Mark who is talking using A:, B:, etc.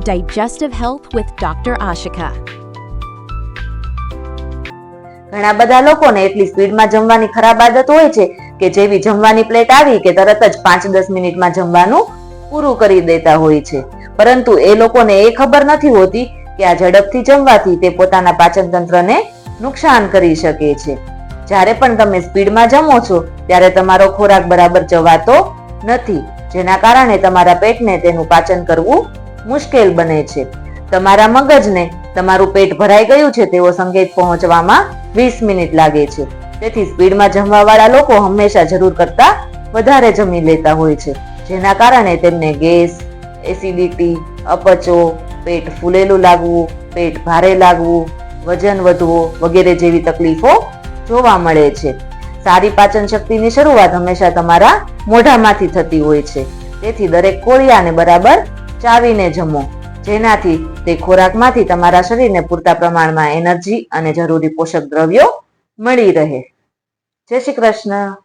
A: Digestive Health with Dr. Ashika.
B: ઘણા બધા લોકોને એટલી સ્પીડમાં જમવાની ખરાબ આદત હોય છે કે જેવી જમવાની પ્લેટ આવી કે તરત જ 5-10 મિનિટમાં જમવાનું પૂરું કરી દેતા હોય છે, પરંતુ એ લોકોને એ ખબર નથી હોતી કે આ ઝડપથી જમવાથી તે પોતાના પાચન તંત્રને નુકસાન કરી શકે છે. જ્યારે પણ તમે સ્પીડમાં જમો છો ત્યારે તમારો ખોરાક બરાબર ચવાતો નથી, જેના કારણે તમારા પેટને તેનું પાચન કરવું મુશ્કેલ બને છે. તમારા મગજને તમારું પેટ ભરાઈ ગયું છે તેવો સંકેત પહોંચવામાં 20 મિનિટ લાગે છે. તેથી સ્પીડમાં જમવા વાળા લોકો હંમેશા જરૂર કરતા વધારે જમી લેતા હોય છે, જેના કારણે તેમને ગેસ, એસિડિટી, અપચો, પેટ ફૂલેલું લાગવું, પેટ ભારે લાગવું, વજન વધવું વગેરે જેવી તકલીફો જોવા મળે છે. સારી પાચન શક્તિની શરૂઆત હંમેશા તમારા મોઢામાંથી થતી હોય છે. તેથી દરેક કોળિયાને બરાબર ચાવીને જમો, જેનાથી તે ખોરાકમાંથી તમારા શરીરને પૂરતા પ્રમાણમાં એનર્જી અને જરૂરી પોષક દ્રવ્યો મળી રહે. જય શ્રી કૃષ્ણ.